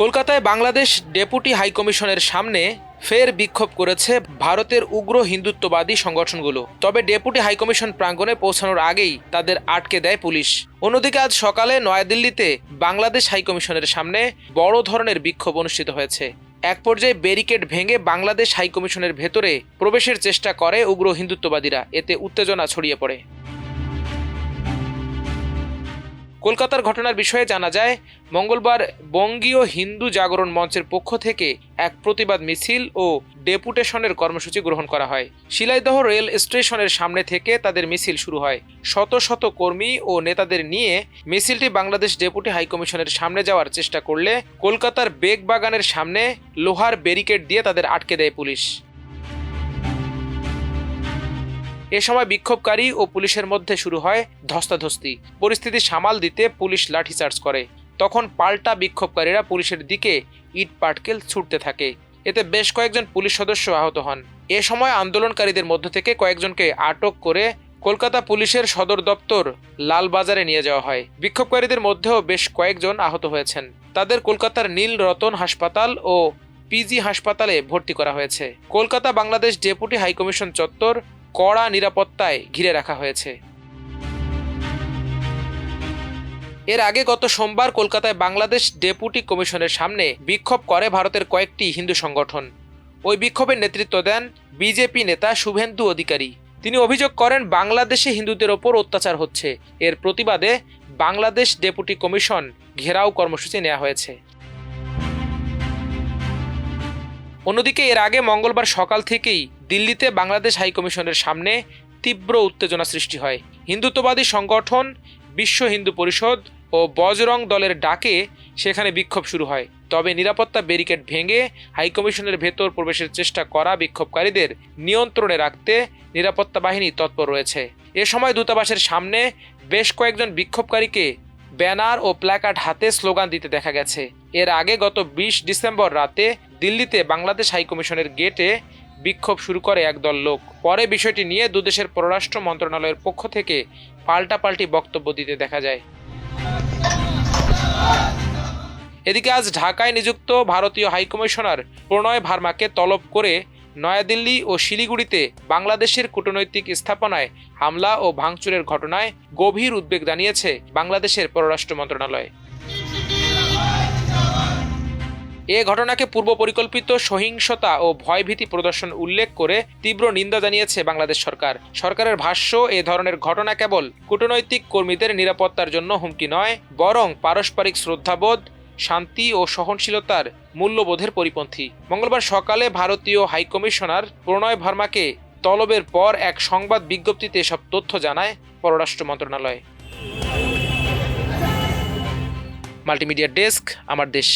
কলকাতায় বাংলাদেশ ডেপুটি হাইকমিশনের সামনে ফের বিক্ষোভ করেছে ভারতের উগ্র হিন্দুত্ববাদী সংগঠনগুলো। তবে ডেপুটি হাইকমিশন প্রাঙ্গণে পৌঁছানোর আগেই তাদের আটকে দেয় পুলিশ। অন্যদিকে আজ সকালে নয়াদিল্লিতে বাংলাদেশ হাইকমিশনের সামনে বড় ধরনের বিক্ষোভ অনুষ্ঠিত হয়েছে। এক পর্যায়ে ব্যারিকেড ভেঙে বাংলাদেশ হাইকমিশনের ভেতরে প্রবেশের চেষ্টা করে উগ্র হিন্দুত্ববাদীরা। এতে উত্তেজনা ছড়িয়ে পড়ে। কলকাতার ঘটনার বিষয়ে জানা যায়, মঙ্গলবার বঙ্গীয় হিন্দু জাগরণ মঞ্চের পক্ষ থেকে এক প্রতিবাদ মিছিল ও ডেপুটেশনের কর্মসূচি গ্রহণ করা হয়। শিলাইদহ রেল স্টেশনের সামনে থেকে তাদের মিছিল শুরু হয়। শত শত কর্মী ও নেতাদের নিয়ে মিছিলটি বাংলাদেশ ডেপুটি হাইকমিশনের সামনে যাওয়ার চেষ্টা করলে কলকাতার বেগবাগানের সামনে লোহার ব্যারিকেড দিয়ে তাদের আটকে দেয় পুলিশ। এ সময় বিক্ষোভকারী ও পুলিশের মধ্যে শুরু হয় ধস্তাধস্তি। পরিস্থিতি সামাল দিতে পুলিশ লাঠিচার্জ করে। তখন পাল্টা বিক্ষোভকারীরা পুলিশের দিকে ইট পাটকেল ছুটতে থাকে। এতে বেশ কয়েকজন পুলিশ সদস্য আহত হন। এ সময় আন্দোলনকারীদের মধ্য থেকে কয়েকজনকে আটক করে কলকাতা পুলিশের সদর দপ্তর লালবাজারে নিয়ে যাওয়া হয়। বিক্ষোভকারীদের মধ্যেও বেশ কয়েকজন আহত হয়েছেন। তাদের কলকাতার নীল রতন হাসপাতাল ও পিজি হাসপাতালে ভর্তি করা হয়েছে। কলকাতা বাংলাদেশ ডেপুটি হাইকমিশন চত্বর কড়া নিরাপত্তায় ঘিরে রাখা হয়েছে। এর আগে গত সোমবার কলকাতায় বাংলাদেশ ডেপুটি কমিশনের সামনে বিক্ষোভ করে ভারতের কয়েকটি হিন্দু সংগঠন। ওই বিক্ষোভের নেতৃত্ব দেন বিজেপি নেতা শুভেন্দু অধিকারী। তিনি অভিযোগ করেন বাংলাদেশে হিন্দুদের ওপর অত্যাচার হচ্ছে। এর প্রতিবাদে বাংলাদেশ ডেপুটি কমিশন ঘেরাও কর্মসূচি নেওয়া হয়েছে। অন্যদিকে এর আগে মঙ্গলবার সকাল থেকেই দিল্লিতে বাংলাদেশ হাইকমিশনের সামনে তীব্র উত্তেজনা সৃষ্টি হয়। হিন্দুত্ববাদী সংগঠন বিশ্ব হিন্দু পরিষদ ও বজরং দলের ডাকে সেখানে বিক্ষোভ শুরু হয়। তবে নিরাপত্তা ব্যারিকেড ভেঙে হাইকমিশনের ভেতর প্রবেশের চেষ্টা করা বিক্ষোভকারীদের নিয়ন্ত্রণে রাখতে নিরাপত্তা বাহিনী তৎপর রয়েছে। এ সময় দূতাবাসের সামনে বেশ কয়েকজন বিক্ষোভকারীকে ব্যানার ও প্ল্যাকার্ড হাতে স্লোগান দিতে দেখা গেছে। এর আগে গত ২০ ডিসেম্বর রাতে দিল্লিতে বাংলাদেশ হাইকমিশনের গেটে বিক্ষোভ শুরু করে একদল লোক। পরে বিষয়টি নিয়ে দুদেশের পররাষ্ট্র মন্ত্রণালয়ের পক্ষ থেকে পাল্টাপাল্টি বক্তব্য দিতে দেখা যায়। এদিকে আজ ঢাকায় নিযুক্ত ভারতীয় হাইকমিশনার প্রণয় ভার্মাকে তলব করে নয়াদিল্লি ও শিলিগুড়িতে বাংলাদেশের কূটনৈতিক স্থাপনায় হামলা ও ভাঙচুরের ঘটনায় গভীর উদ্বেগ জানিয়েছে বাংলাদেশের পররাষ্ট্র মন্ত্রণালয়। এ ঘটনাকে পূর্ব পরিকল্পিত সহিংসতা ও ভয়ভীতি প্রদর্শন উল্লেখ করে তীব্র নিন্দা জানিয়েছে বাংলাদেশ সরকার। সরকারের ভাষ্য, এ ধরনের ঘটনা কেবল কূটনৈতিক কর্মীদের নিরাপত্তার জন্য হুমকি নয়, বরং পারস্পরিক শ্রদ্ধাবোধ, শান্তি ও সহনশীলতার মূল্যবোধের পরিপন্থী। মঙ্গলবার সকালে ভারতীয় হাইকমিশনার প্রণয় ভার্মাকে তলবের পর এক সংবাদ বিজ্ঞপ্তিতে এসব তথ্য জানায় পররাষ্ট্র মন্ত্রণালয়। মাল্টিমিডিয়া ডেস্ক, আমার দেশ।